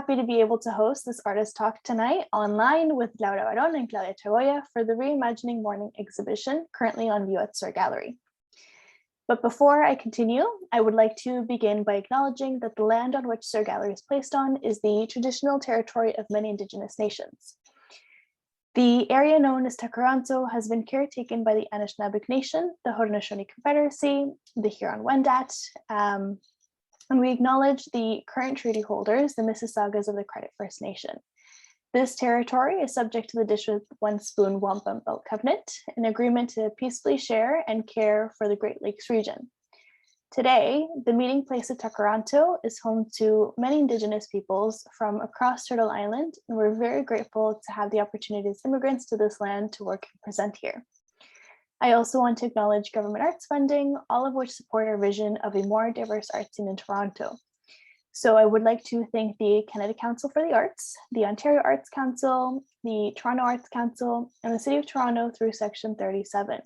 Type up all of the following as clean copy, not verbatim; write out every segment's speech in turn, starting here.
happy to be able to host this artist talk tonight online with Laura Barrón and Claudia Chagoya for the Reimagining Mourning exhibition currently on view at Sur Gallery. But before I continue, I would like to begin by acknowledging that the land on which Sur Gallery is placed on is the traditional territory of many Indigenous nations. The area known as Takaranto has been caretaken by the Anishinaabe Nation, the Haudenosaunee Confederacy, the Huron-Wendat, and we acknowledge the current treaty holders, the Mississaugas of the Credit First Nation. This territory is subject to the Dish with One Spoon Wampum Belt Covenant, an agreement to peacefully share and care for the Great Lakes region. Today, the meeting place of Takaranto is home to many Indigenous peoples from across Turtle Island, and we're very grateful to have the opportunity as immigrants to this land to work and present here. I also want to acknowledge government arts funding, all of which support our vision of a more diverse art scene in Toronto. So I would like to thank the Canada Council for the Arts, the Ontario Arts Council, the Toronto Arts Council, and the City of Toronto through Section 37.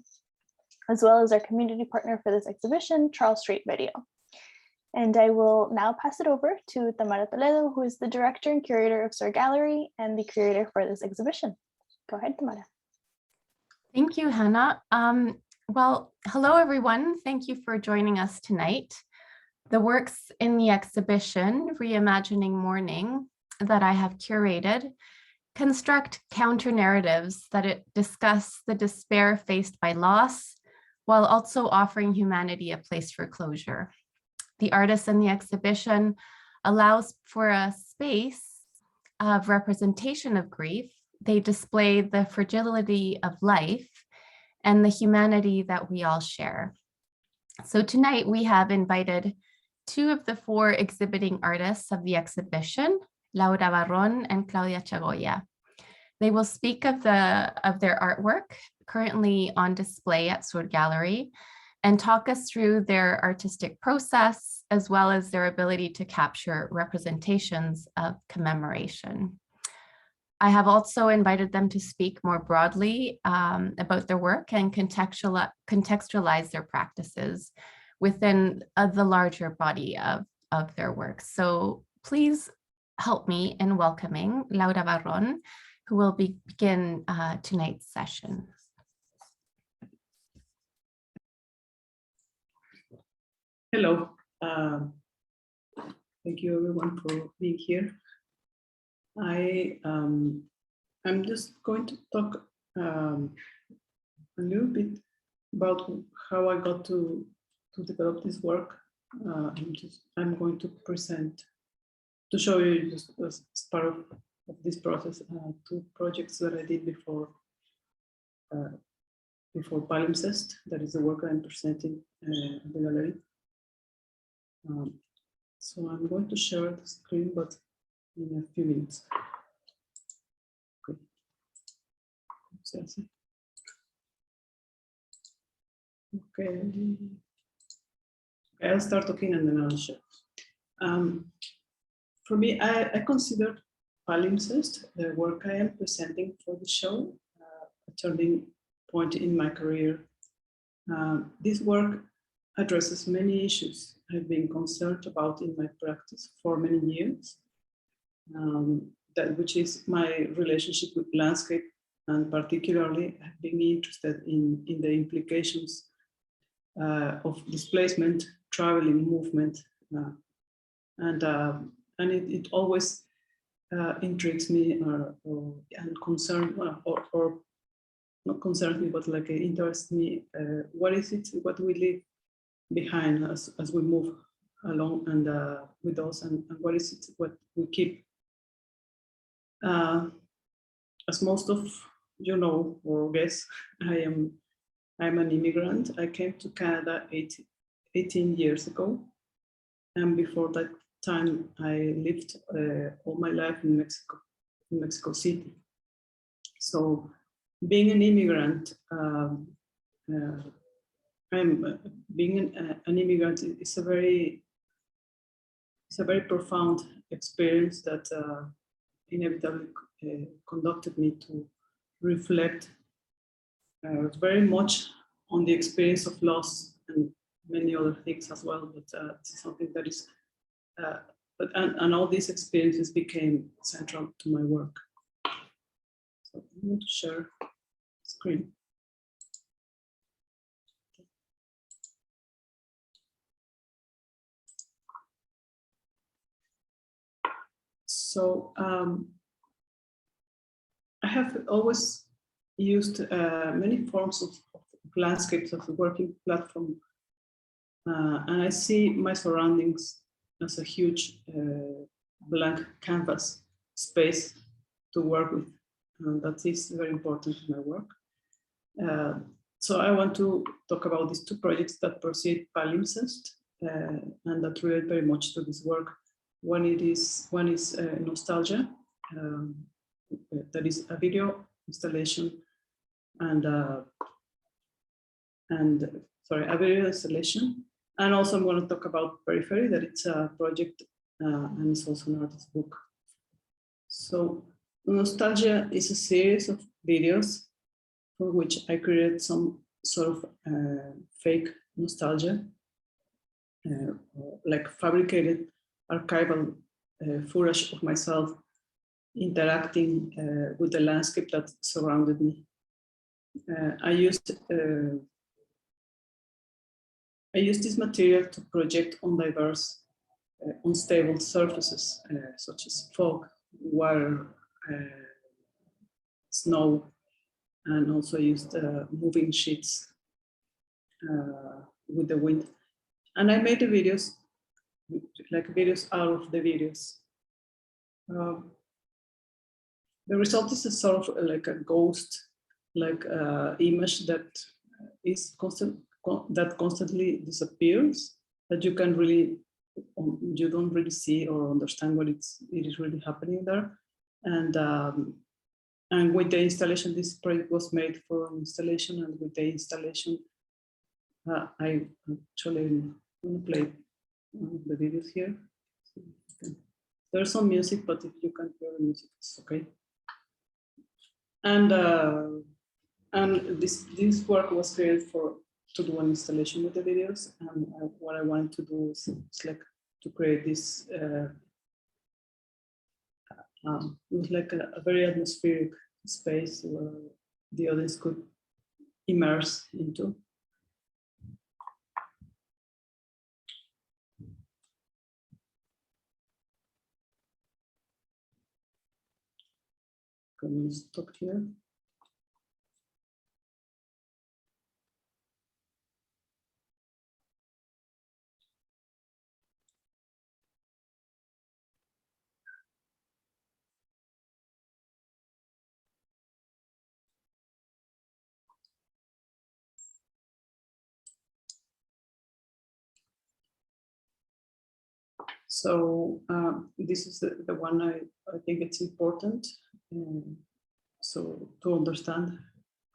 As well as our community partner for this exhibition, Charles Street Video. And I will now pass it over to Tamara Toledo, who is the director and curator of Sur Gallery and the curator for this exhibition. Go ahead, Tamara. Thank you, Hannah. Well, hello, everyone. Thank you for joining us tonight. The works in the exhibition, Reimagining Mourning, that I have curated, construct counter-narratives that discuss the despair faced by loss, while also offering humanity a place for closure. The artist in the exhibition allows for a space of representation of grief. They display the fragility of life and the humanity that we all share. So tonight we have invited two of the four exhibiting artists of the exhibition, Laura Barron and Claudia Chagoya. They will speak of their artwork currently on display at Sur Gallery and talk us through their artistic process, as well as their ability to capture representations of commemoration. I have also invited them to speak more broadly about their work and contextualize their practices within the larger body of their work. So please help me in welcoming Laura Barron, who will begin tonight's session. Hello. Thank you everyone for being here. I'm just going to talk a little bit about how I got to develop this work. I'm going to present, to show you just as part of this process, two projects that I did before Valium Zest. That is the work I'm presenting at the gallery. So I'm going to share the screen, but in a few minutes. Okay. Okay. I'll start talking and then I'll share. For me, I consider Valium Zest, the work I am presenting for the show, a turning point in my career. This work addresses many issues I've been concerned about in my practice for many years, which is my relationship with landscape, and particularly I've been interested in the implications of displacement, traveling, movement, and it always intrigues me and concerns, or not concerns me, but like interests me. What is it? What do we leave behind as we move along and with us, and what is it? What we keep? As most of you know or guess, I'm an immigrant. I came to Canada 18 years ago, and before that time, I lived all my life in Mexico City. So, being an immigrant, being an immigrant is a very profound experience that inevitably conducted me to reflect very much on the experience of loss and many other things as well. But it's something that is and all these experiences became central to my work. So I'm going to share screen. So I have always used many forms of landscapes of the working platform, and I see my surroundings as a huge blank canvas space to work with. That is very important in my work. So I want to talk about these two projects that precede Valium Zest and that relate very much to this work. One is Nostalgia, that is a video installation and a video installation. And also I'm going to talk about Periphery, that it's a project and it's also an artist book. So Nostalgia is a series of videos for which I created some sort of fake nostalgia, like fabricated archival footage of myself interacting with the landscape that surrounded me. I used this material to project on diverse, unstable surfaces, such as fog, water, snow, and also used moving sheets with the wind. And I made the videos, like videos out of the videos. The result is a sort of like a ghost, like image that is constantly disappears, that you can really, you don't really see or understand what it is really happening there. And with the installation, this project was made for an installation, and with the installation, I actually want to play one of the videos here. There's some music, but if you can't hear the music, it's okay. And this work was created to do an installation with the videos. And what I wanted to do is like to create this. It was like a very atmospheric space where the audience could immerse into. Can we stop here? So this is the one I think it's important. So to understand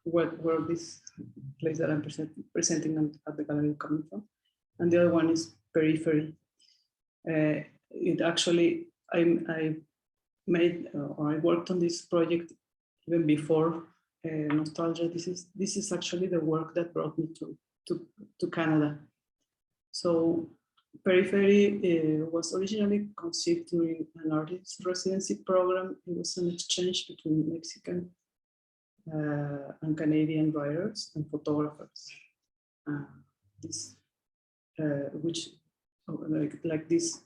where this place that I'm presenting at the gallery coming from. And the other one is Periphery. It actually, I made or I worked on this project even before Nostalgia. This is actually the work that brought me to Canada. So Periphery was originally conceived during an artist residency program. It was an exchange between Mexican and Canadian writers and photographers. Which like this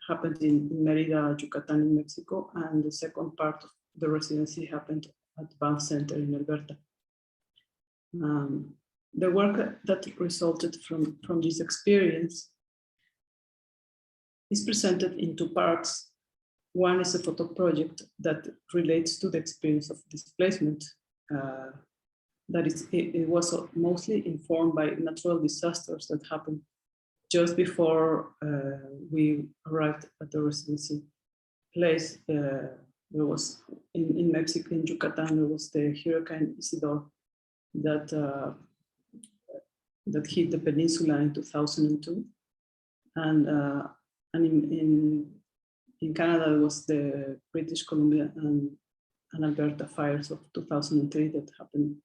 happened in Mérida, Yucatan in Mexico, and the second part of the residency happened at Banff Center in Alberta. The work that resulted from this experience is presented in two parts. One is a photo project that relates to the experience of displacement. It was mostly informed by natural disasters that happened just before we arrived at the residency place. There was in Mexico, in Yucatan, there was the Hurricane Isidore that hit the peninsula in 2002, and in Canada, it was the British Columbia and Alberta fires of 2003 that happened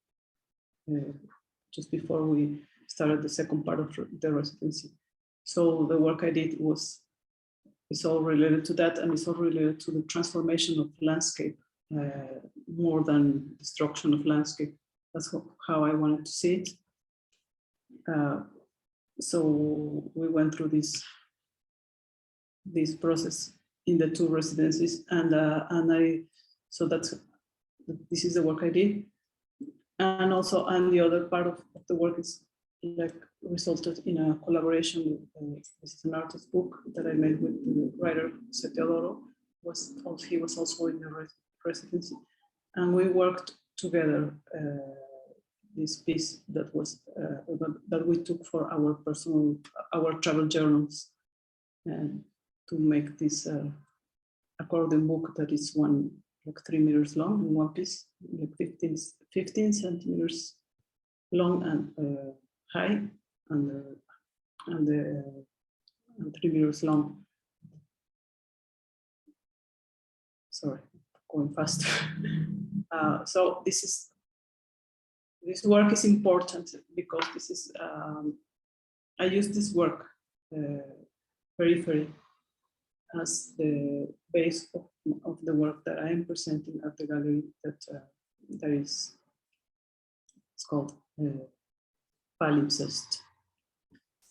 just before we started the second part of the residency. So the work I did was it's all related to that, and it's all related to the transformation of landscape more than destruction of landscape. That's how I wanted to see it. So we went through this process in the two residencies, and this is the work I did, and the other part of the work is like resulted in a collaboration. This is an artist book that I made with the writer Teodoro. He was also in the residency, and we worked together. This piece that we took for our travel journals, and to make this accordion book that is like 3 meters long in one piece, like 15 centimeters long and high, and 3 meters long. Sorry, going fast. So this work is important because this is I use this work periphery as the base of the work that I am presenting at the gallery that is, it's called Valium Zest.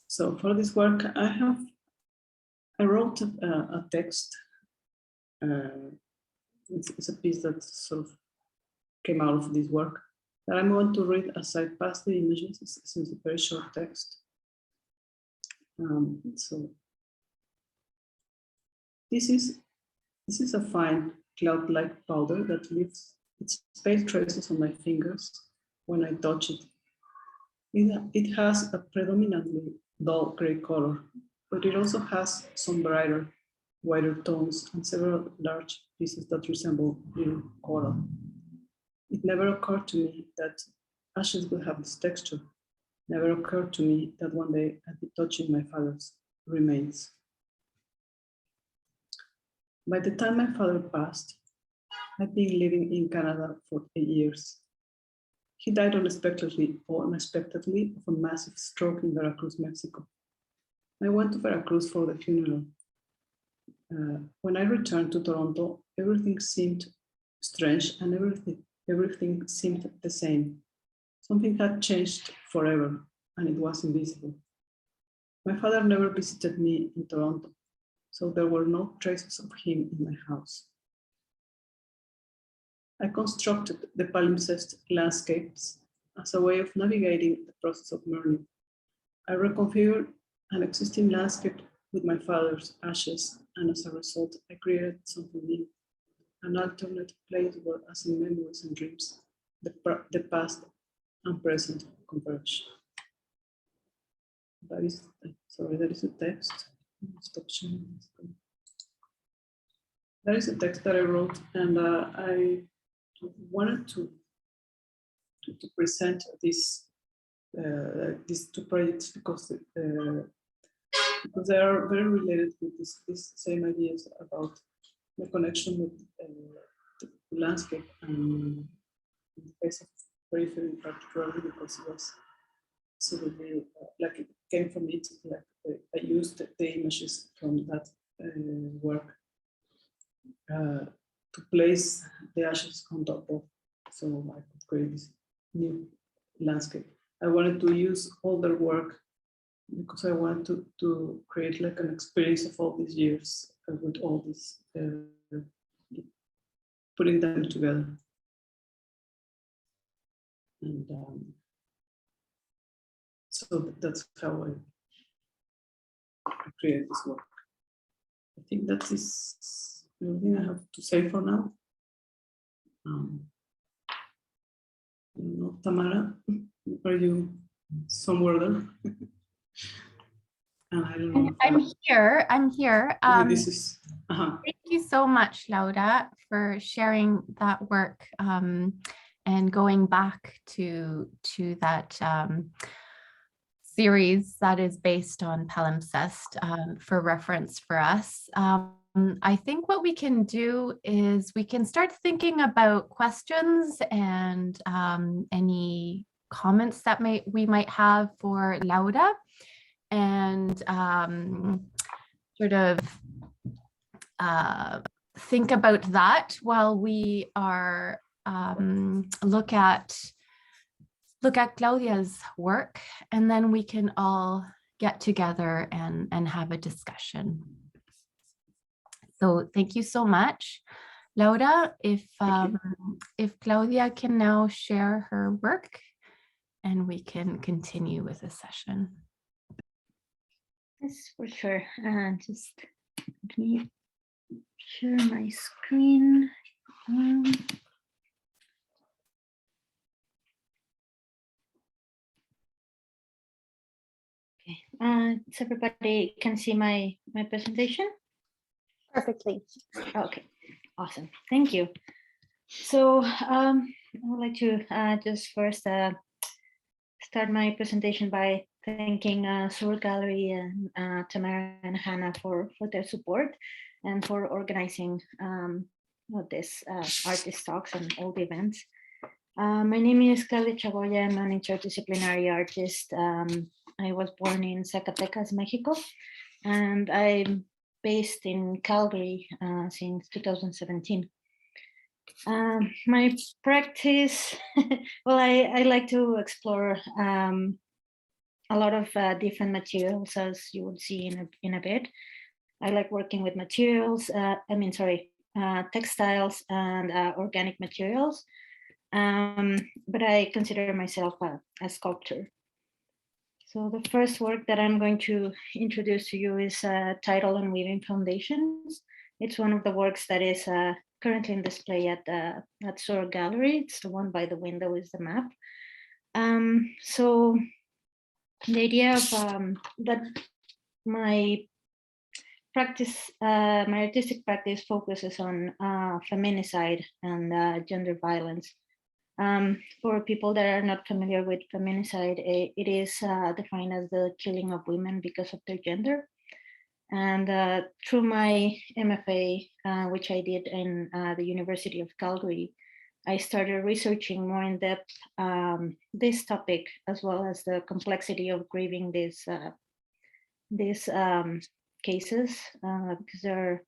So for this work, I wrote a text. It's a piece that sort of came out of this work that I'm going to read as I pass the images. It's a very short text. So this is a fine cloud-like powder that leaves its pale traces on my fingers when I touch it. It has a predominantly dull gray color, but it also has some brighter, whiter tones and several large pieces that resemble blue coral. It never occurred to me that ashes would have this texture. Never occurred to me that one day I'd be touching my father's remains. By the time my father passed, I'd been living in Canada for 8 years. He died unexpectedly of a massive stroke in Veracruz, Mexico. I went to Veracruz for the funeral. When I returned to Toronto, everything seemed strange and everything seemed the same. Something had changed forever, and it was invisible. My father never visited me in Toronto, so there were no traces of him in my house. I constructed the palimpsest landscapes as a way of navigating the process of mourning. I reconfigured an existing landscape with my father's ashes, and as a result, I created something new, an alternate place where, as in memories and dreams, the past and present converge. That is the text. Stop sharing. That is a text that I wrote, and I wanted to present these two projects because they are very related with these same ideas about the connection with the landscape and the case of periphery, particularly because it was absolutely like it came from it. Like I used the images from that work to place the ashes on top of, so I could create this new landscape. I wanted to use older work because I wanted to create like an experience of all these years with all this, putting them together. And so that's how I created this work. I think that is everything I have to say for now. Tamara, are you somewhere there? I don't know. I'm here. This is, Thank you so much, Laura, for sharing that work and going back to that series that is based on palimpsest for reference for us. I think what we can do is we can start thinking about questions and any comments that we might have for Laura, and sort of think about that while we are look at Claudia's work, and then we can all get together and have a discussion. So thank you so much. Laura, if Claudia can now share her work, and we can continue with the session. Yes, for sure. Just let me share my screen. Okay, so everybody can see my presentation? Perfectly. Okay, awesome. Thank you. So I would like to just first start my presentation by thanking Sur Gallery and Tamara and Hannah for their support and for organizing this artist talks and all the events. My name is Claudia Chagoya. I'm an interdisciplinary artist. I was born in Zacatecas, Mexico, and I'm based in Calgary since 2017. My practice, well, I like to explore a lot of different materials, as you will see in a bit. I like working with materials, textiles and organic materials, but I consider myself a sculptor. So the first work that I'm going to introduce to you is Title and Weaving Foundations. It's one of the works that is currently in display at Sur Gallery. It's the one by the window is the map. So the idea of that my practice, my artistic practice focuses on feminicide and gender violence. For people that are not familiar with feminicide, it is defined as the killing of women because of their gender. And through my MFA, which I did in the University of Calgary, I started researching more in depth this topic, as well as the complexity of grieving these cases, because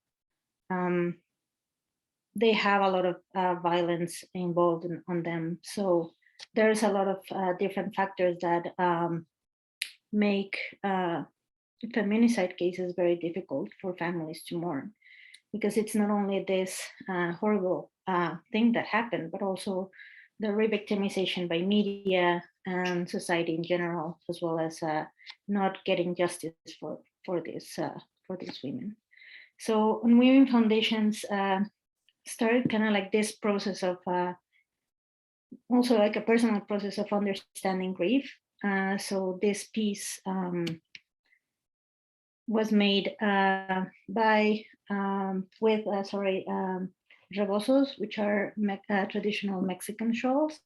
they have a lot of violence involved on them. So there's a lot of different factors that make feminicide cases very difficult for families to mourn, because it's not only this horrible thing that happened, but also the re-victimization by media and society in general, as well as not getting justice for these women. So on Weaving Foundations started kind of like this process of also like a personal process of understanding grief. So this piece was made with rebozos, which are traditional Mexican shawls.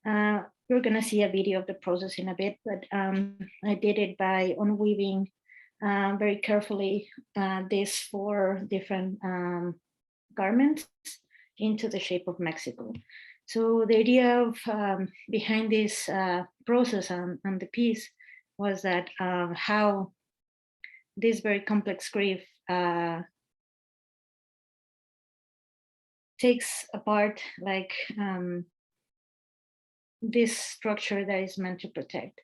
We're gonna see a video of the process in a bit, but I did it by unweaving very carefully these 4 different garments into the shape of Mexico. So the idea of behind this process and the piece was that how this very complex grief takes apart like this structure that is meant to protect,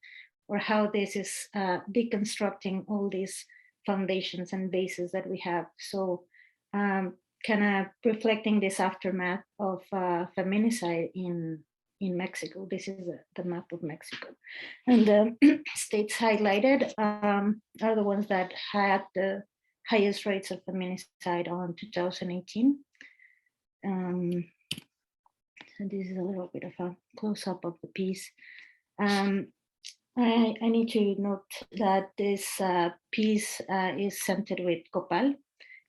or how this is deconstructing all these foundations and bases that we have. So kind of reflecting this aftermath of feminicide in Mexico. This is the map of Mexico. And the states highlighted are the ones that had the highest rates of feminicide on 2018. So this is a little bit of a close-up of the piece. I need to note that this piece is scented with copal,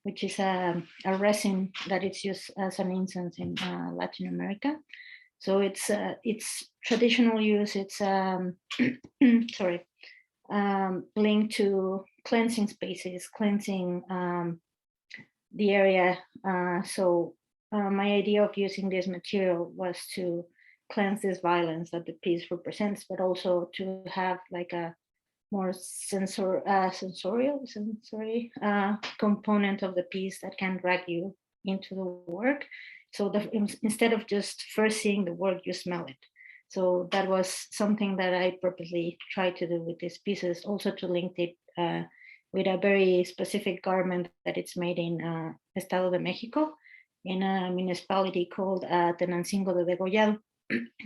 which is a resin that is used as an incense in Latin America. So it's traditional use. It's linked to cleansing spaces, cleansing the area. So my idea of using this material was to cleanse this violence that the piece represents, but also to have like a more sensory component of the piece that can drag you into the work. So instead of just first seeing the work, you smell it. So that was something that I purposely tried to do with these pieces, also to link it with a very specific garment that it's made in Estado de Mexico, in a municipality called Tenancingo de Degollado,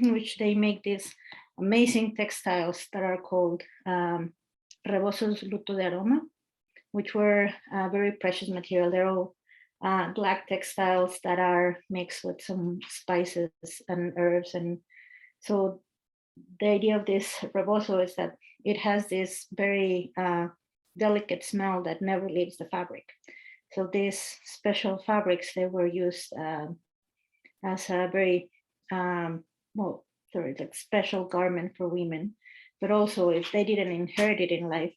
in which they make these amazing textiles that are called rebozos luto de aroma, which were a very precious material. They're all black textiles that are mixed with some spices and herbs. And so the idea of this rebozo is that it has this very delicate smell that never leaves the fabric. So these special fabrics, they were used as a very, like special garment for women, but also if they didn't inherit it in life,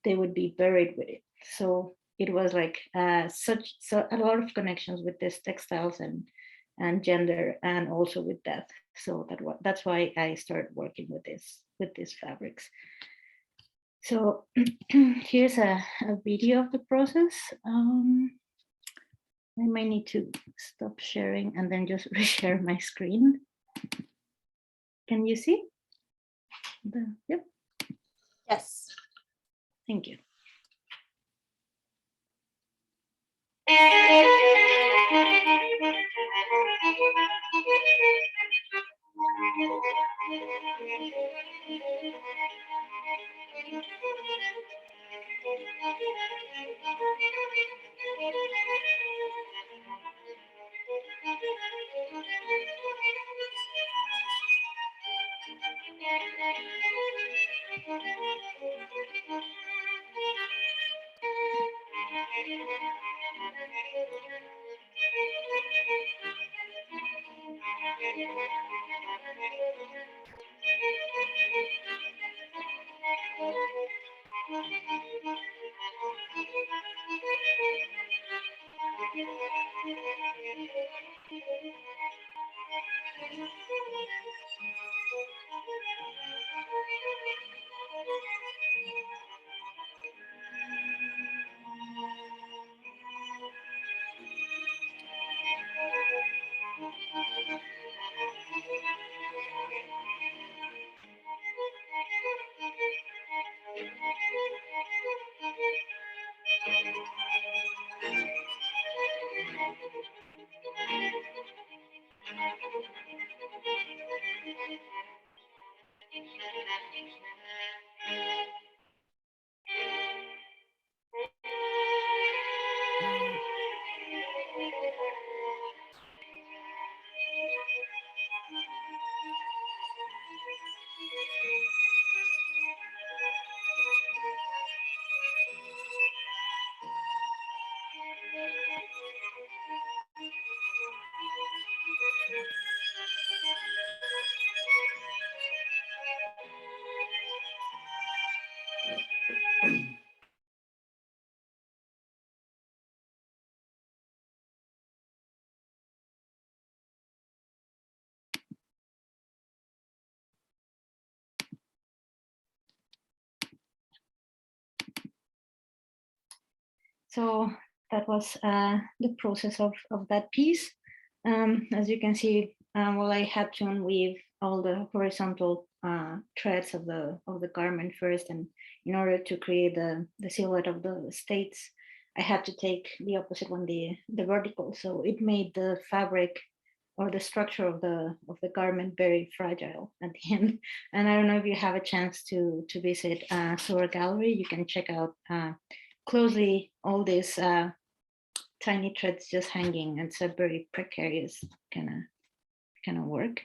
they would be buried with it. So it was like a lot of connections with these textiles and gender, and also with death. So that's why I started working with these fabrics. So here's a video of the process. I might need to stop sharing and then just reshare my screen. Can you see? Yep. Yes. Thank you. So that was the process of that piece. As you can see, well, I had to unweave all the horizontal threads of the garment first, and in order to create the silhouette of the states, I had to take the opposite one, the vertical. So it made the fabric or the structure of the garment very fragile at the end. And I don't know if you have a chance to visit Soar Gallery, you can check out closely all these tiny threads just hanging. It's a very precarious kind of work.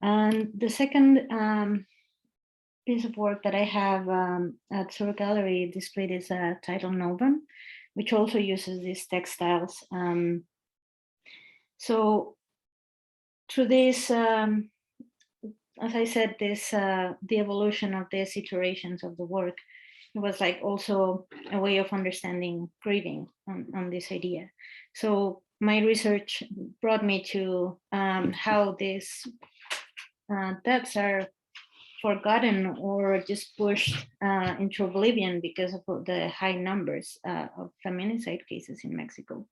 And the second piece of work that I have at Soar Gallery displayed is a title Novum, which also uses these textiles. So through this, as I said, this the evolution of these iterations of the work, it was like also a way of understanding grieving on this idea. So my research brought me to how these deaths are forgotten or just pushed into oblivion because of the high numbers of feminicide cases in Mexico.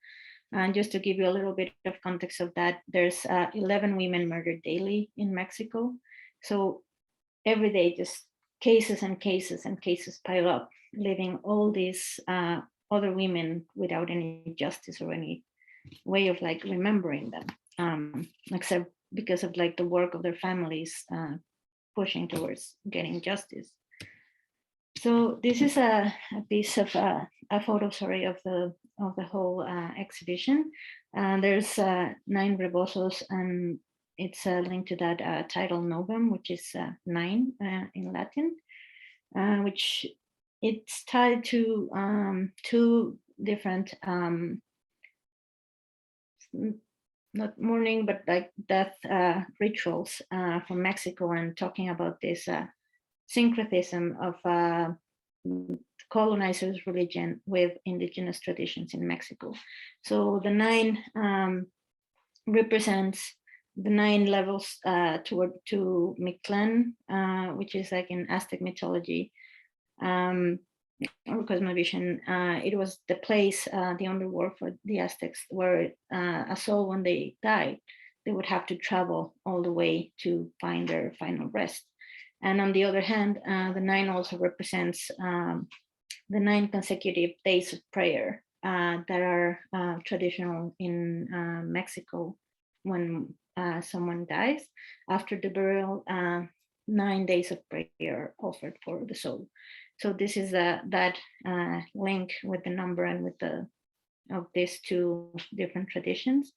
And just to give you a little bit of context of that, there's 11 women murdered daily in Mexico. So every day, just cases and cases and cases pile up, leaving all these other women without any justice or any way of like remembering them, except because of like the work of their families pushing towards getting justice. So this is a piece of a photo, sorry, of the whole exhibition. There's 9 rebosos, and it's linked to that title novum, which is 9 in Latin, which it's tied to 2 different not mourning, but like death rituals from Mexico, and talking about this syncretism of colonizers' religion with indigenous traditions in Mexico. So the 9 represents the 9 levels toward to Mictlan, which is like in Aztec mythology or cosmovision. It was the place, the underworld for the Aztecs, where a soul, when they died, they would have to travel all the way to find their final rest. And on the other hand, the 9 also represents the 9 consecutive days of prayer that are traditional in Mexico when someone dies. After the burial, 9 days of prayer offered for the soul. So this is that link with the number and with of these 2 different traditions.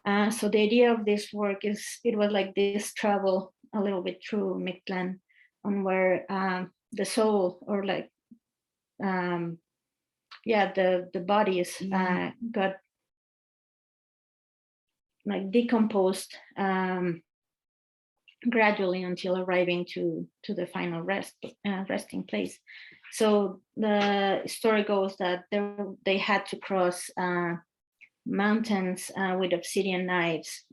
So the idea of this work is, it was like this travel a little bit through Mictlan, on where the soul, or like the bodies got like decomposed gradually until arriving to the final resting place. So the story goes that they had to cross mountains with obsidian knives,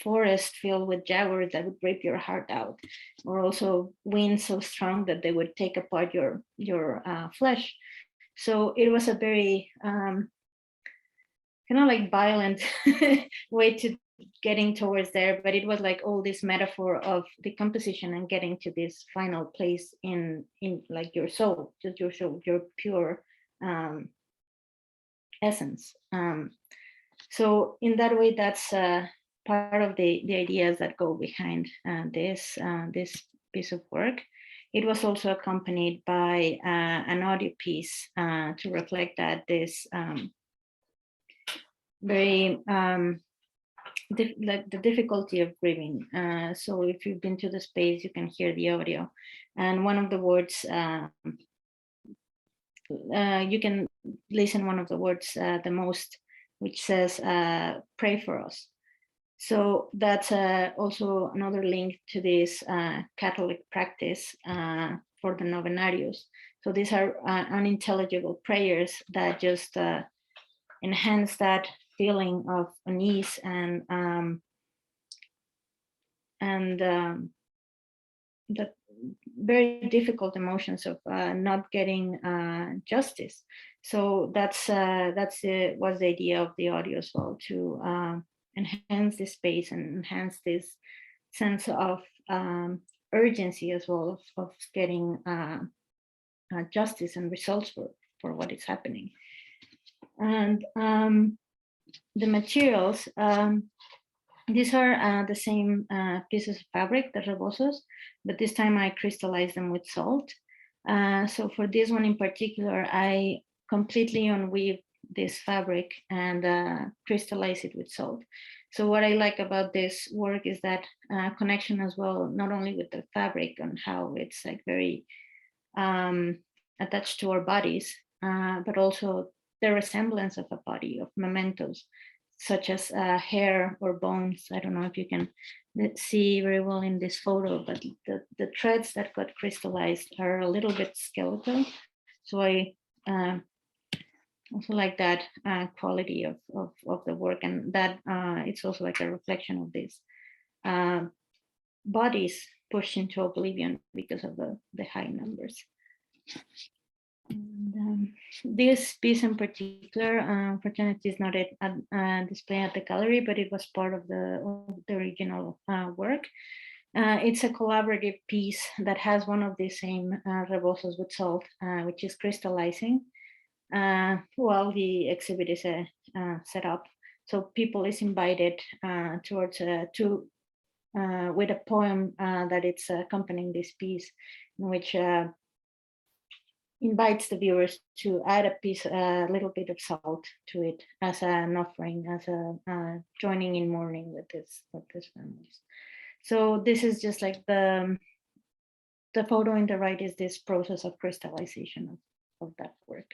forest filled with jaguars that would rip your heart out, or also winds so strong that they would take apart your flesh. So it was a very kind of like violent way to getting towards there, but it was like all this metaphor of decomposition and getting to this final place in like your soul, just your soul, your pure essence. So in that way, that's part of the ideas that go behind this piece of work. It was also accompanied by an audio piece to reflect that this very like the difficulty of grieving. So if you've been to the space, you can hear the audio, and one of the words you can listen one of the words the most, which says pray for us. So that's also another link to this Catholic practice for the novenarios. So these are unintelligible prayers that just enhance that feeling of unease and the very difficult emotions of not getting justice. So that's was the idea of the audio as well, to enhance this space and enhance this sense of urgency as well of getting justice and results for what is happening. And the materials, these are the same pieces of fabric, the rebosos, but this time I crystallized them with salt. So for this one in particular, I completely unweave this fabric and crystallize it with salt. So what I like about this work is that connection as well, not only with the fabric and how it's like very attached to our bodies, but also the resemblance of a body, of mementos, such as hair or bones. I don't know if you can see very well in this photo, but the threads that got crystallized are a little bit skeletal. So I also like that quality of the work, and that it's also like a reflection of this bodies pushed into oblivion because of the high numbers. And, this piece in particular, unfortunately, is not displayed at the gallery, but it was part of the original work. It's a collaborative piece that has one of the same rebosos with salt, which is crystallizing, while the exhibit is set up. So people is invited towards with a poem that it's accompanying this piece, in which invites the viewers to add a little bit of salt to it as an offering, as a joining in mourning with this families. So this is just like the photo in the right is this process of crystallization of that work.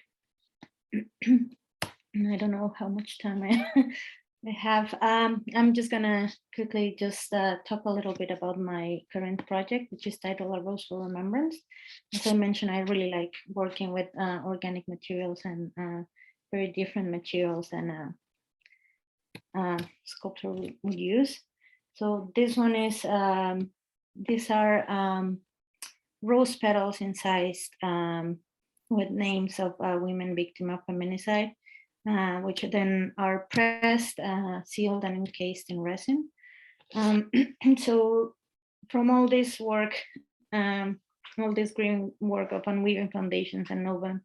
I don't know how much time I have. I'm just gonna quickly just talk a little bit about my current project, which is titled A Rose for Remembrance. As I mentioned, I really like working with organic materials and very different materials than sculpture would use. So this one is, these are rose petals incised with names of women victims of feminicide, which then are pressed, sealed, and encased in resin. So from all this work, all this green work of Unweaving Foundations and Novum,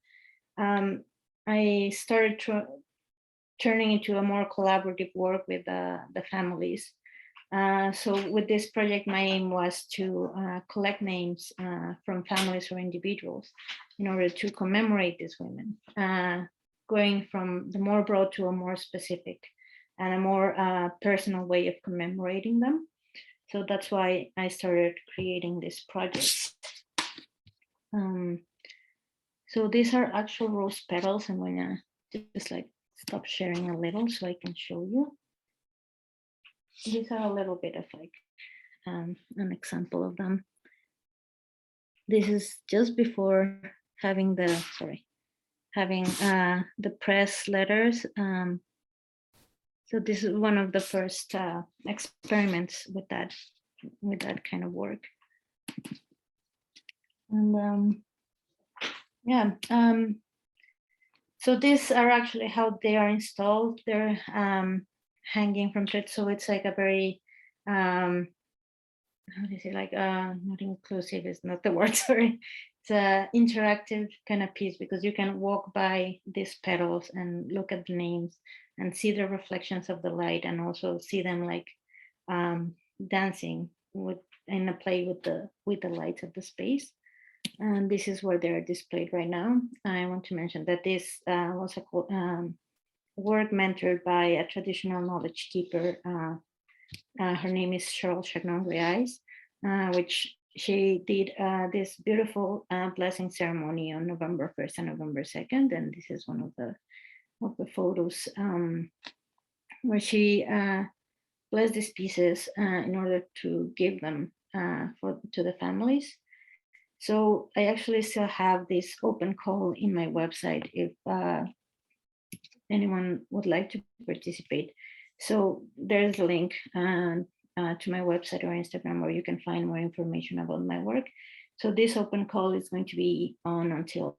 I started turning into a more collaborative work with the families. So with this project, my aim was to collect names from families or individuals in order to commemorate these women, going from the more broad to a more specific and a more personal way of commemorating them. So that's why I started creating this project. So these are actual rose petals. I'm gonna just like stop sharing a little so I can show you. These are a little bit of like an example of them. This is just before having the, the press letters. So this is one of the first experiments with that kind of work. And yeah, so these are actually how they are installed. They're hanging from thread, so it's like a very how do you say, like not inclusive is not the word, sorry. It's a interactive kind of piece because you can walk by these petals and look at the names and see the reflections of the light, and also see them like dancing in a play with the lights of the space. And this is where they're displayed right now. I want to mention that this was a work mentored by a traditional knowledge keeper. Her name is Cheryl Chagnon-Riais, which she did this beautiful blessing ceremony on November 1st and November 2nd. And this is one of the photos where she blessed these pieces in order to give them to the families. So I actually still have this open call in my website if anyone would like to participate. So there's a link to my website or Instagram where you can find more information about my work. So this open call is going to be on until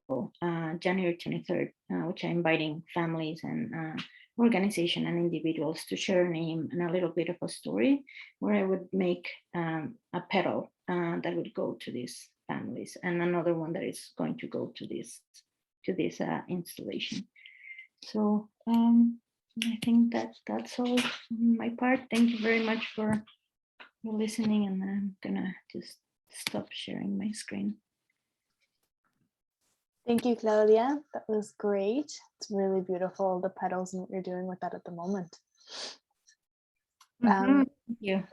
January 23rd, which I'm inviting families and organizations and individuals to share a name and a little bit of a story, where I would make a petal that would go to these families, and another one that is going to go to this installation. So I think that's all on my part. Thank you very much for listening, and I'm gonna just stop sharing my screen. Thank you, Claudia. That was great. It's really beautiful, the petals and what you're doing with that at the moment. Thank you.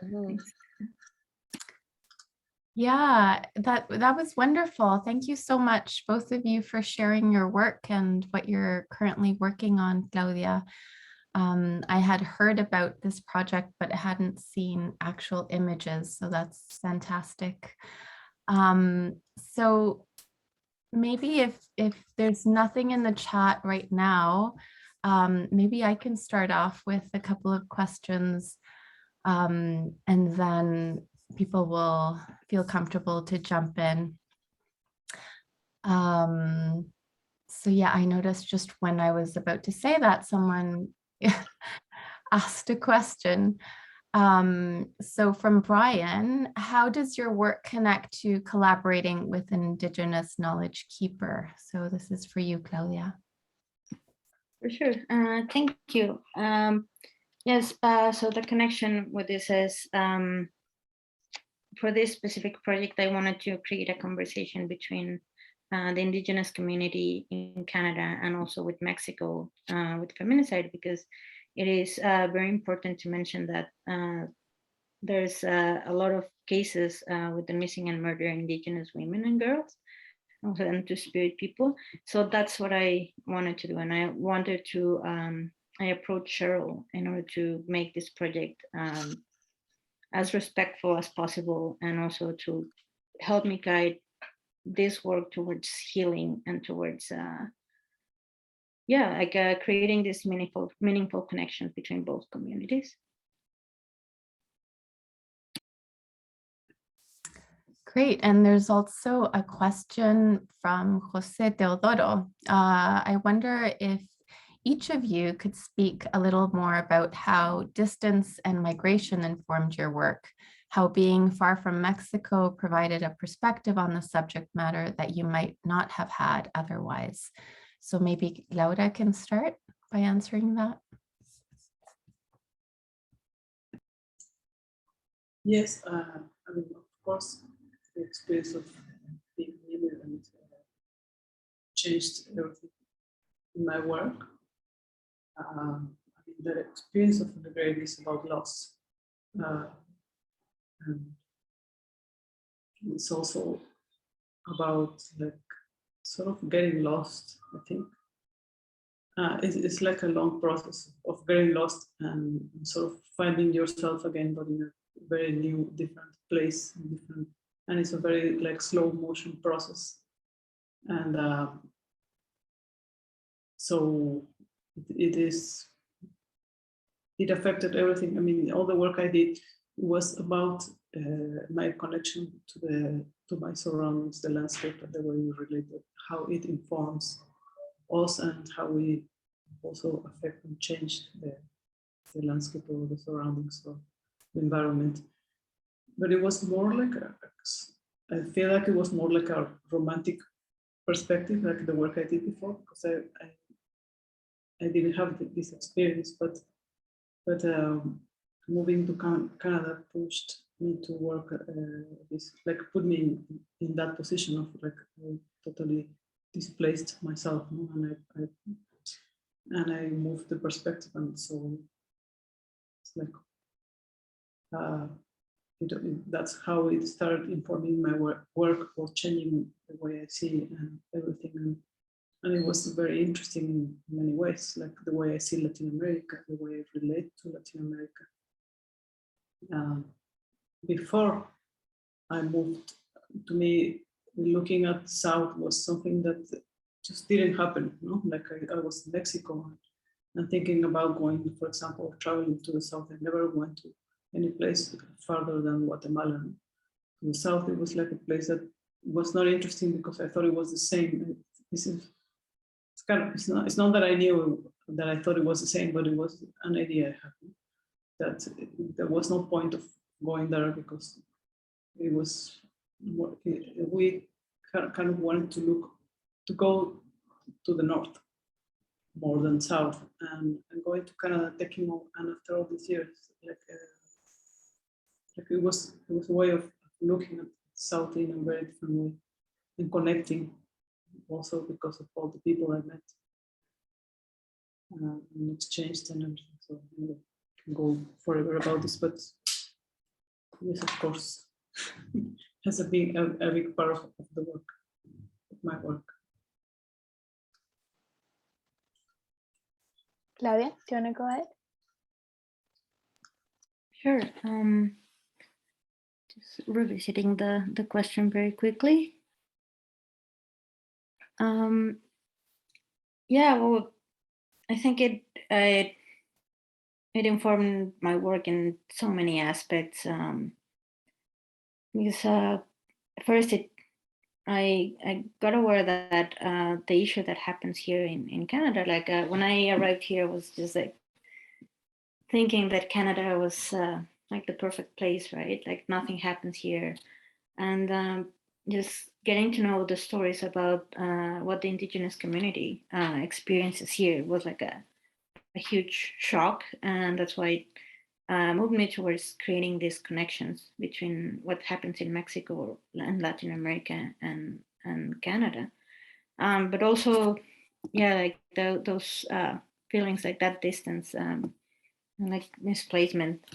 Yeah, that was wonderful. Thank you so much, both of you, for sharing your work and what you're currently working on, Claudia. I had heard about this project, but hadn't seen actual images, so that's fantastic. So maybe if there's nothing in the chat right now, maybe I can start off with a couple of questions, and then people will feel comfortable to jump in. So yeah, I noticed just when I was about to say that, someone asked a question. So from Brian, how does your work connect to collaborating with an Indigenous knowledge keeper? So this is for you, Claudia. For sure. Thank you. Yes, so the connection with this is, for this specific project, I wanted to create a conversation between the Indigenous community in Canada and also with Mexico, with feminicide, because it is very important to mention that there's a lot of cases with the missing and murdered Indigenous women and girls, also and Two-Spirit people. So that's what I wanted to do, and I wanted to I approached Cheryl in order to make this project as respectful as possible, and also to help me guide this work towards healing and towards creating this meaningful connections between both communities. Great. And there's also a question from Jose Teodoro. I wonder if each of you could speak a little more about how distance and migration informed your work, how being far from Mexico provided a perspective on the subject matter that you might not have had otherwise. So maybe Laura can start by answering that. Yes, I mean, of course, the experience of being an immigrant changed everything in my work. I mean, the experience of immigrant is about loss. And it's also about like sort of getting lost, I think. It's like a long process of getting lost and sort of finding yourself again, but in a very new, different place, and it's a very like slow motion process. And so it affected everything. I mean, all the work I did was about my connection to my surroundings, the landscape, and the way we relate it, how it informs us, and how we also affect and change the landscape or the surroundings or the environment. But it was more like I feel like it was more like a romantic perspective, like the work I did before, because I didn't have this experience, but moving to Canada pushed me to work this, like put me in that position of like totally displaced myself, you know? And I moved the perspective, and so it's like that's how it started informing my work or changing the way I see everything. And it was very interesting in many ways, like the way I see Latin America, the way I relate to Latin America. Before I moved, to me, looking at South was something that just didn't happen. You know? Like I was in Mexico and thinking about going, for example, traveling to the South. I never went to any place farther than Guatemala. To the South, it was like a place that was not interesting because I thought it was the same. It's not that I knew that I thought it was the same, but it was an idea I had, that there was no point of going there because it was we kind of wanted to go to the north more than south, and going to Canada, taking on, and after all these years, like it was a way of looking at South in a very different way and connecting, also because of all the people I met and exchanged and everything. So I can go forever about this, but yes, of course, has a big part of the work, of my work. Claudia, do you want to go ahead? Sure. Just revisiting the question very quickly. Yeah, well, I think it informed my work in so many aspects. because first I got aware that the issue that happens here in Canada, like when I arrived here, was just like thinking that Canada was like the perfect place, right? Like nothing happens here, and just getting to know the stories about what the Indigenous community experiences here was like a huge shock, and that's why it moved me towards creating these connections between what happens in Mexico and Latin America and Canada, but also, yeah, like those feelings, like that distance, and like misplacement.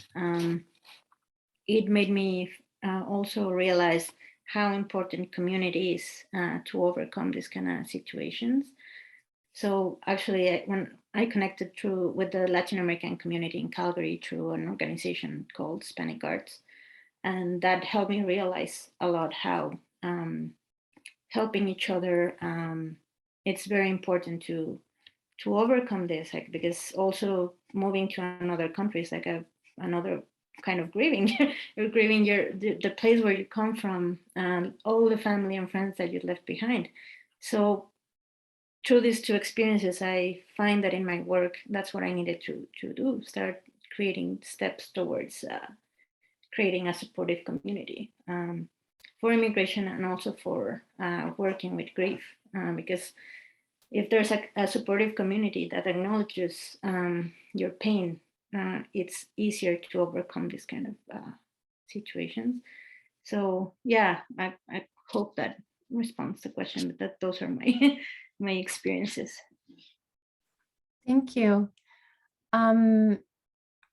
It made me also realize how important community is to overcome these kind of situations. So actually, when I connected with the Latin American community in Calgary through an organization called Hispanic Arts, and that helped me realize a lot how helping each other, it's very important to overcome this, like, because also moving to another country is like another kind of grieving. You're grieving the place where you come from and all the family and friends that you left behind. So through these two experiences, I find that in my work, that's what I needed to do, start creating steps towards creating a supportive community for immigration, and also for working with grief, because if there's a supportive community that acknowledges your pain, it's easier to overcome this kind of situations. So yeah, I hope that responds to the question, but those are my my experiences. Thank you.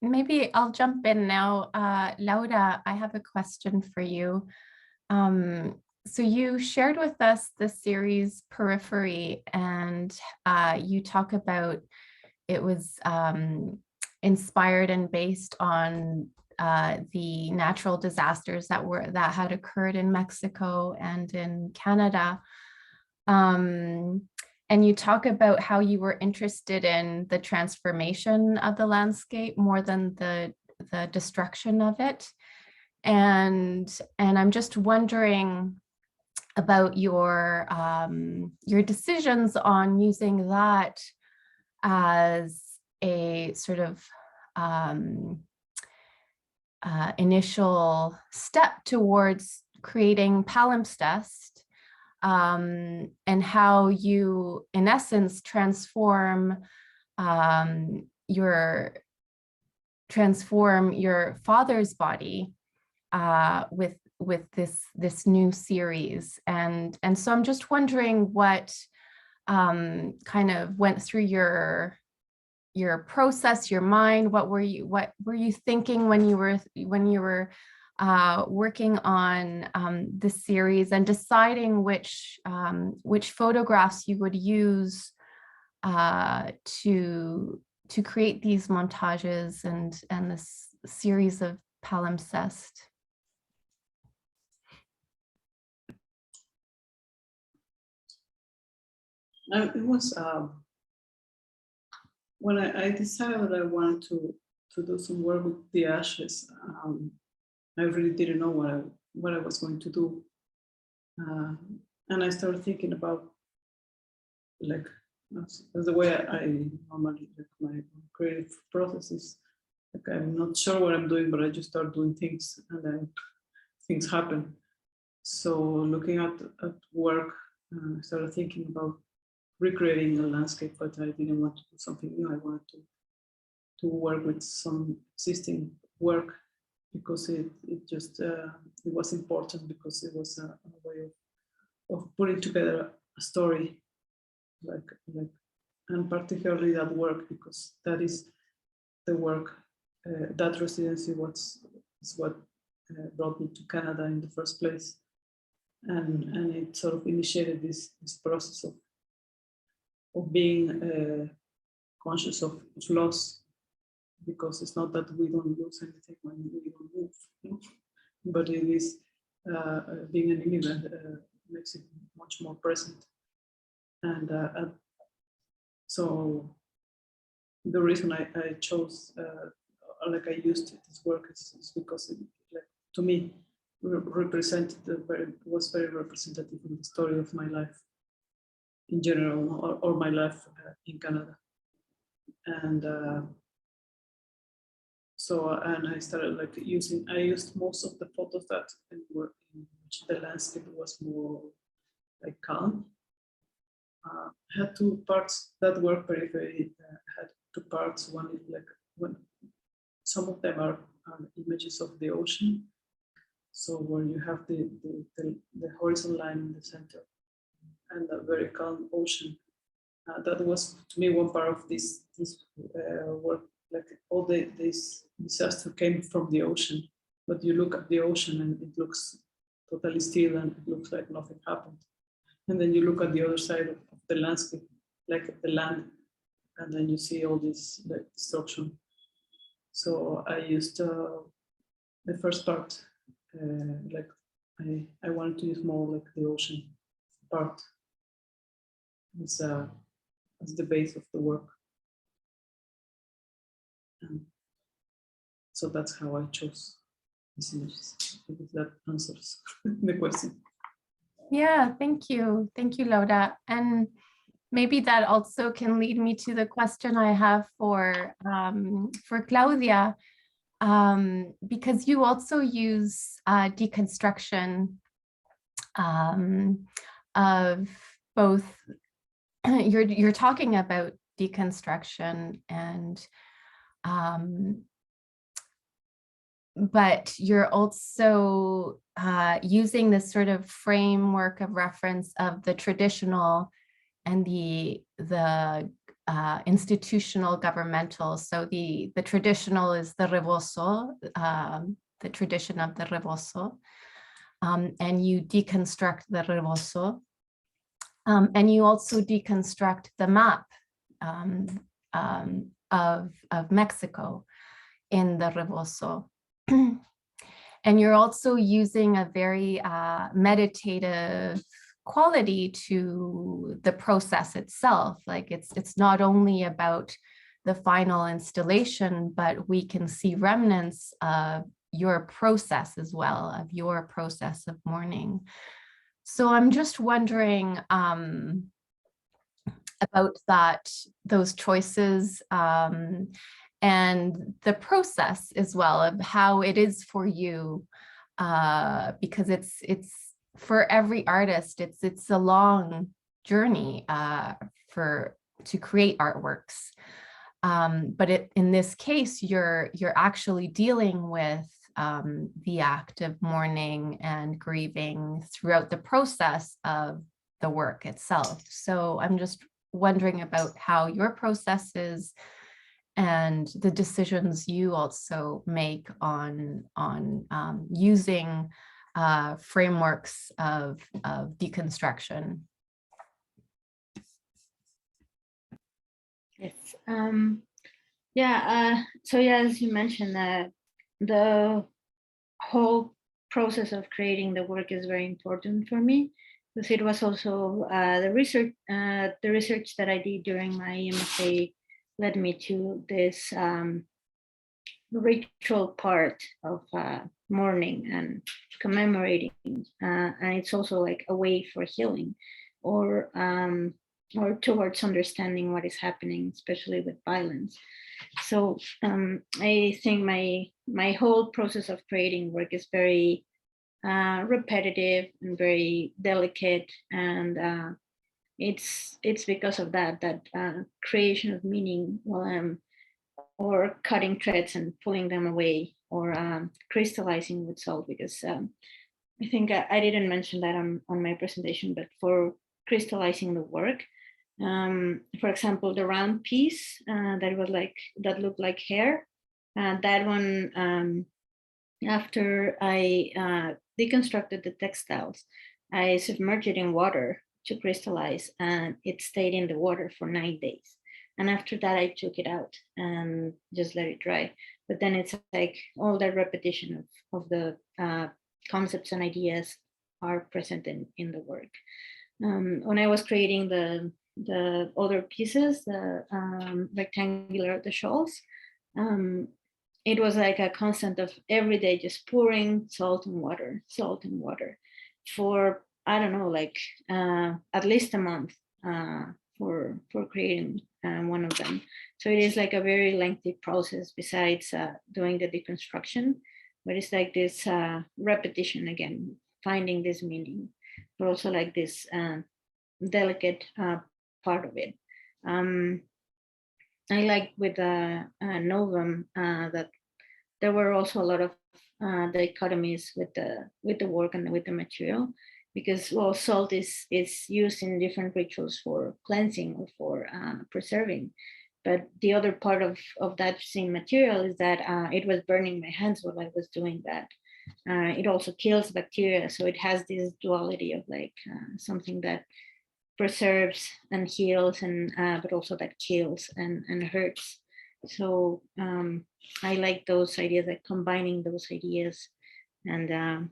Maybe I'll jump in now. Laura, I have a question for you. So you shared with us the series Periphery, and you talk about it was inspired and based on the natural disasters that had occurred in Mexico and in Canada. And you talk about how you were interested in the transformation of the landscape more than the destruction of it. And I'm just wondering about your decisions on using that as a sort of initial step towards creating palimpsest, and how you, in essence, transform your father's body with this new series, and so I'm just wondering what kind of went through your process, your mind. What were you thinking when you were working on this series and deciding which photographs you would use to create these montages and this series of palimpsest? It was when I decided that I wanted to do some work with the ashes. I really didn't know what I was going to do, and I started thinking about, like, as the way I normally, like, my creative process is, like, I'm not sure what I'm doing, but I just start doing things, and then things happen. So looking at work, I started thinking about recreating a landscape, but I didn't want to do something new. I wanted to work with some existing work, because it was important, because it was a way of putting together a story, like, and particularly that work, because that is the work, that residency is what brought me to Canada in the first place, and it sort of initiated this process of being conscious of loss, because it's not that we don't lose anything when we don't move, you know? But it is being an immigrant makes it much more present, and so the reason I chose, like, I used this work is because it, like, to me, was very representative in the story of my life in general, or my life in Canada. And and I started like I used most of the photos that were in which the landscape was more like calm. I had two parts that were very, had two parts. One is like when some of them are images of the ocean. So where you have the horizon line in the center and a very calm ocean. That was to me one part of this work. Like all this disaster came from the ocean, but you look at the ocean and it looks totally still and it looks like nothing happened. And then you look at the other side of the landscape, like the land, and then you see all this like, destruction. So I used the first part, like I wanted to use more like the ocean part as the base of the work. And so that's how I chose these images. If that answers the question. Yeah, thank you. Thank you, Laura. And maybe that also can lead me to the question I have for Claudia, because you also use deconstruction of both, you're talking about deconstruction and but you're also using this sort of framework of reference of the traditional and the institutional governmental. So the traditional is the rebozo, the tradition of the rebozo, and you deconstruct the rebozo, and you also deconstruct the map of Mexico in the rebozo. And you're also using a very meditative quality to the process itself. Like it's not only about the final installation, but we can see remnants of your process as well, of your process of mourning. So I'm just wondering about those choices and the process as well of how it is for you, because it's for every artist, it's a long journey to create artworks. But in this case, you're actually dealing with the act of mourning and grieving throughout the process of the work itself. So I'm just wondering about how your process is and the decisions you also make on using frameworks of deconstruction. Yes. So yeah, as you mentioned, the whole process of creating the work is very important for me, because it was also the research that I did during my MFA led me to this ritual part of mourning and commemorating, and it's also like a way for healing, or towards understanding what is happening, especially with violence. So I think my whole process of creating work is very repetitive and very delicate, and it's because of that creation of meaning, or cutting threads and pulling them away, or crystallizing with salt, because I think I didn't mention that on my presentation, but for crystallizing the work, for example, the round piece that looked like hair, that one, after I deconstructed the textiles, I submerged it in water to crystallize, and it stayed in the water for 9 days. And after that, I took it out and just let it dry. But then it's like all that repetition of the concepts and ideas are present in the work. When I was creating the other pieces, the rectangular, the shawls, it was like a constant of every day just pouring salt and water for, I don't know, like at least a month for creating one of them. So it is like a very lengthy process besides doing the deconstruction, but it's like this repetition again, finding this meaning, but also like this delicate part of it. I like with Novum that there were also a lot of dichotomies with the work and with the material, because well, salt is used in different rituals for cleansing or for preserving. But the other part of that same material is that it was burning my hands while I was doing that. It also kills bacteria, so it has this duality of like something that preserves and heals, and but also that kills and hurts. So I like those ideas, like combining those ideas. And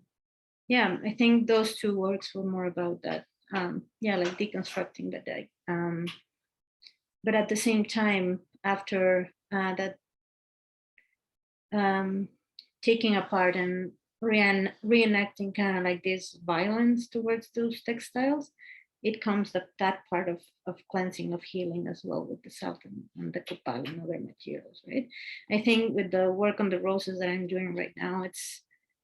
yeah, I think those two works were more about that. Yeah, like deconstructing the deck. But at the same time, after that, taking apart and reenacting kind of like this violence towards those textiles, it comes that part of cleansing, of healing as well, with the salt and the copal and other materials, right? I think with the work on the roses that I'm doing right now, it's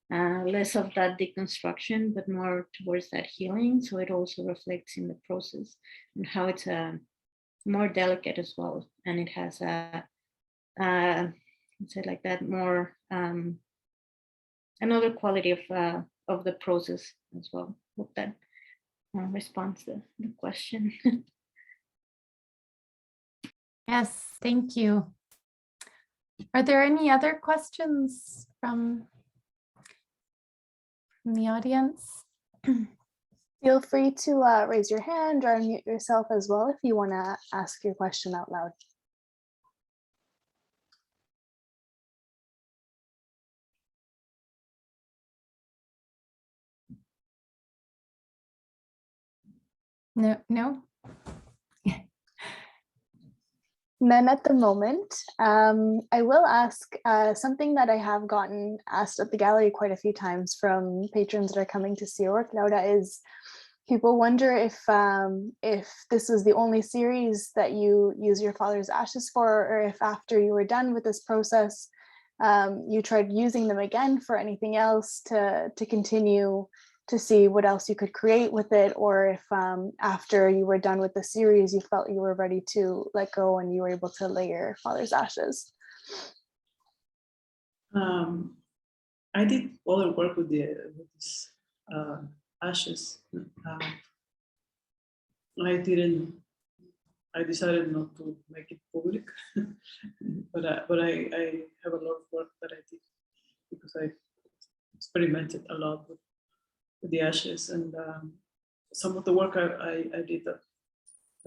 less of that deconstruction, but more towards that healing. So it also reflects in the process and how it's more delicate as well. And it has a, say like that, more another quality of the process as well. Hope that responds to the question. Yes, thank you. Are there any other questions from the audience? Feel free to raise your hand or unmute yourself as well if you want to ask your question out loud. No. None at the moment. I will ask something that I have gotten asked at the gallery quite a few times from patrons that are coming to see your work, Laura, is people wonder if this was the only series that you use your father's ashes for, or if after you were done with this process, you tried using them again for anything else to continue to see what else you could create with it, or if after you were done with the series, you felt you were ready to let go and you were able to lay your father's ashes. I did other work with these ashes. I decided not to make it public, but I have a lot of work that I did because I experimented a lot with the ashes, and some of the work I did that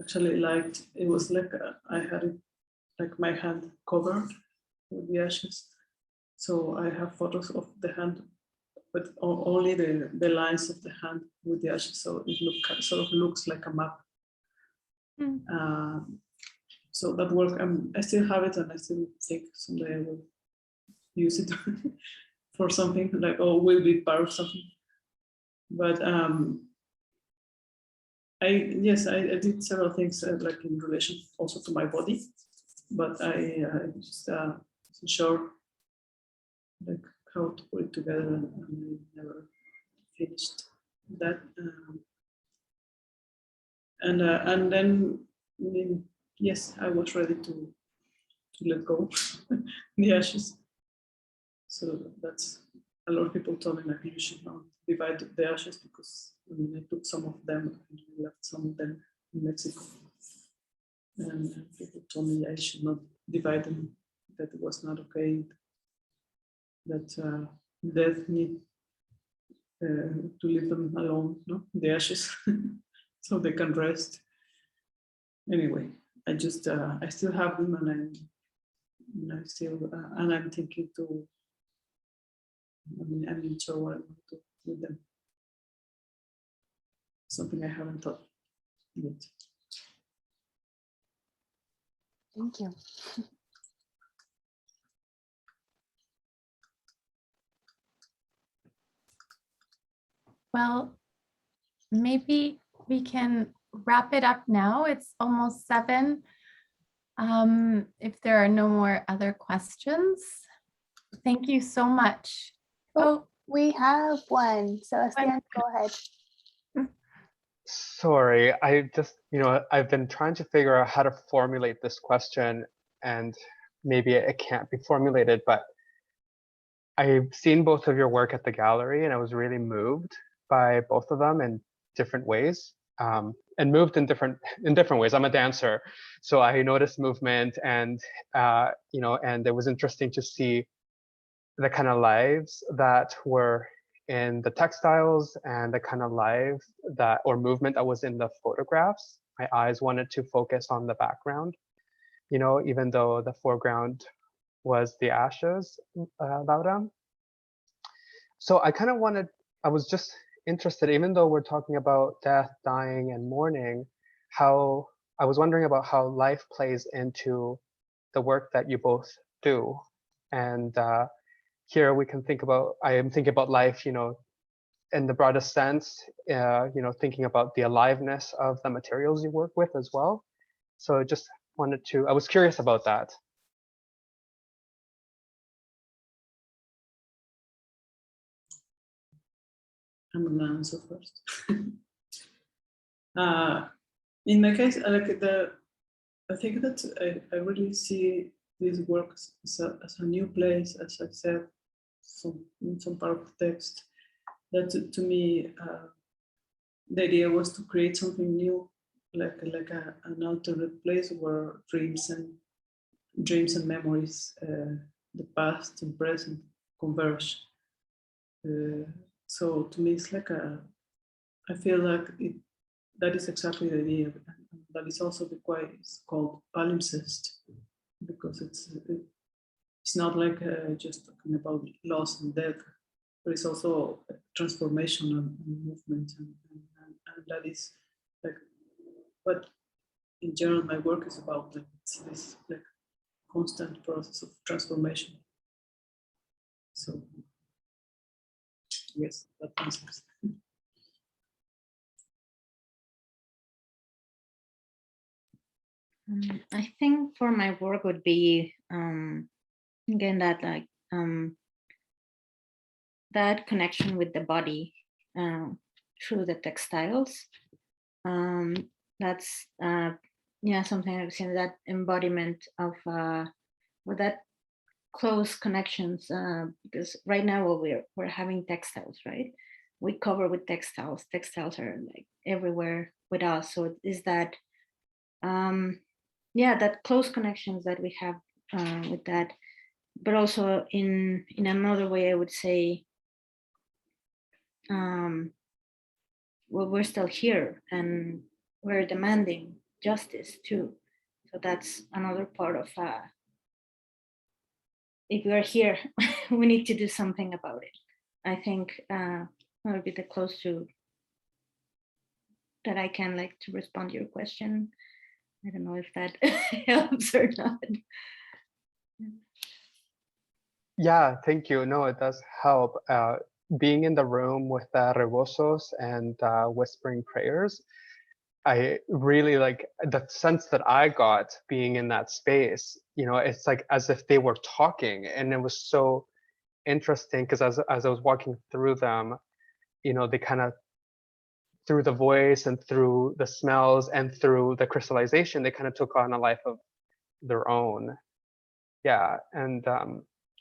actually liked. It was like I had it like my hand covered with the ashes, so I have photos of the hand, but only the lines of the hand with the ashes, so it sort of looks like a map. So that work, I still have it, and I still think someday I will use it for something, like, or will be part of something. But I did several things like in relation also to my body, but I just wasn't sure like how to put it together, and I never finished that. And then, I mean, yes, I was ready to let go the ashes. So that's, a lot of people told me like you should not divide the ashes, because I mean, I took some of them and left some of them in Mexico. And people told me I should not divide them, that it was not okay, that death need to leave them alone, no? The ashes, so they can rest. Anyway, I just, I still have them, and I still, and I'm thinking to, I mean, I'm not sure what I'm going to do with them. Something I haven't thought yet. Thank you. Well, maybe we can wrap it up now. It's almost 7. If there are no more other questions, thank you so much. Oh, we have one. Sebastian, go ahead. Sorry, I just, I've been trying to figure out how to formulate this question, and maybe it can't be formulated, but I've seen both of your work at the gallery, and I was really moved by both of them in different ways, and moved in different ways. I'm a dancer, so I noticed movement, and and it was interesting to see the kind of lives that were in the textiles and the kind of life that or movement that was in the photographs. My eyes wanted to focus on the background, even though the foreground was the ashes, Laura. So I was just interested, even though we're talking about death, dying, and mourning, how I was wondering about how life plays into the work that you both do. And here we can I am thinking about life, in the broadest sense, thinking about the aliveness of the materials you work with as well. So I was curious about that. I'm gonna answer first. In my case, I think that I really see these works as a new place, as I said, in some part of the text. That to me, the idea was to create something new, like an alternate place where dreams and memories, the past and present, converge. So to me, it's like I feel like that is exactly the idea. That is also why it's called Valium Zest, because it's not like just talking about loss and death, but it's also transformation and movement, and that is like what in general my work is about. Like it's this like constant process of transformation. So yes, that answers. I think for my work would be again that that connection with the body through the textiles. That's something I've seen, that embodiment of or that close connections, because right now we're having textiles, right? We cover with textiles. Textiles are like everywhere with us. So it is that that close connections that we have with that, but also in another way, I would say, well, we're still here and we're demanding justice too. So that's another part of if we are here, we need to do something about it. I think that would be the close to that I can like to respond to your question. I don't know if that helps or not. Yeah, thank you. No, it does help. Being in the room with rebosos and whispering prayers, I really like the sense that I got being in that space. It's like as if they were talking, and it was so interesting because as I was walking through them, they kind of, through the voice and through the smells and through the crystallization, they kind of took on a life of their own. Yeah, and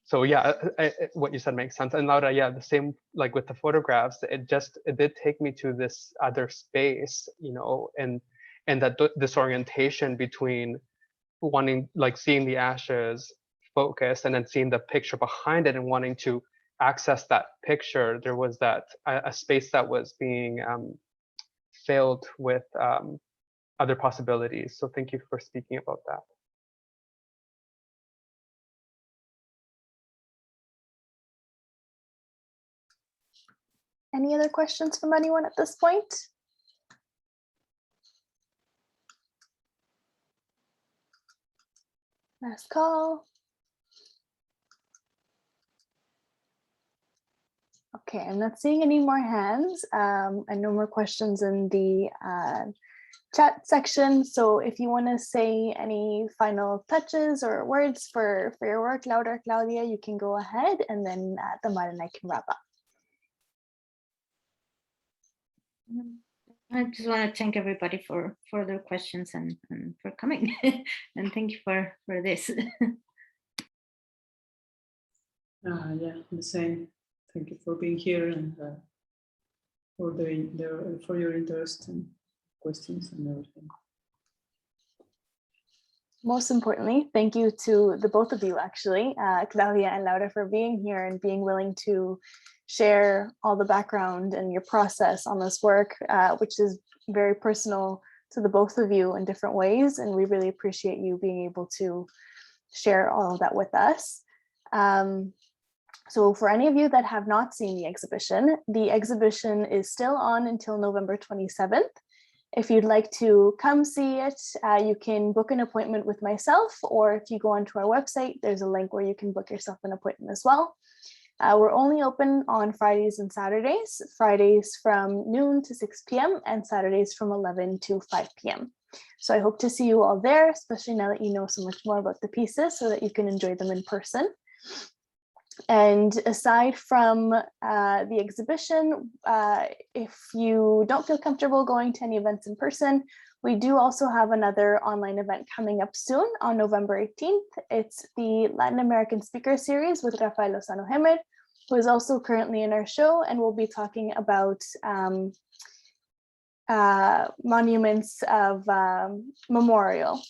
so yeah, what you said makes sense. And Laura, yeah, the same, like with the photographs, it did take me to this other space, and that disorientation between wanting, like seeing the ashes focus and then seeing the picture behind it and wanting to access that picture. There was that a space that was being filled with other possibilities. So thank you for speaking about that. Any other questions from anyone at this point? Last call. Okay. Okay, I'm not seeing any more hands and no more questions in the chat section. So if you want to say any final touches or words for your work, Laura or Claudia, you can go ahead, and then Tamara and I can wrap up. I just want to thank everybody for their questions and for coming. And thank you for this. Yeah, the same. Thank you for being here and for your interest and questions and everything. Most importantly, thank you to the both of you, actually, Claudia and Laura, for being here and being willing to share all the background and your process on this work, which is very personal to the both of you in different ways. And we really appreciate you being able to share all of that with us. So for any of you that have not seen the exhibition is still on until November 27th. If you'd like to come see it, you can book an appointment with myself, or if you go onto our website, there's a link where you can book yourself an appointment as well. We're only open on Fridays and Saturdays, Fridays from noon to 6 p.m. and Saturdays from 11 to 5 p.m. So I hope to see you all there, especially now that you know so much more about the pieces so that you can enjoy them in person. And aside from the exhibition, if you don't feel comfortable going to any events in person, we do also have another online event coming up soon on November 18th. It's the Latin American Speaker Series with Rafael Lozano Hemed, who is also currently in our show, and we'll be talking about monuments of memorial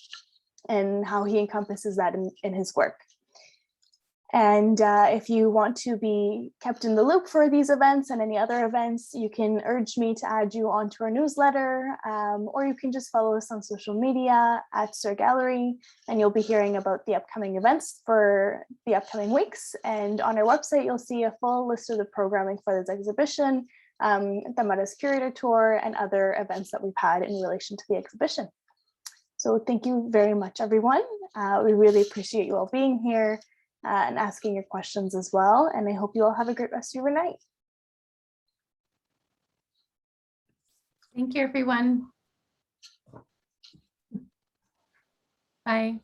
and how he encompasses that in his work. And if you want to be kept in the loop for these events and any other events, you can urge me to add you onto our newsletter, or you can just follow us on social media at Sir Gallery, and you'll be hearing about the upcoming events for the upcoming weeks. And on our website, you'll see a full list of the programming for this exhibition, Tamara's curator tour, and other events that we've had in relation to the exhibition. So thank you very much, everyone. We really appreciate you all being here and asking your questions as well. And I hope you all have a great rest of your night. Thank you, everyone. Bye.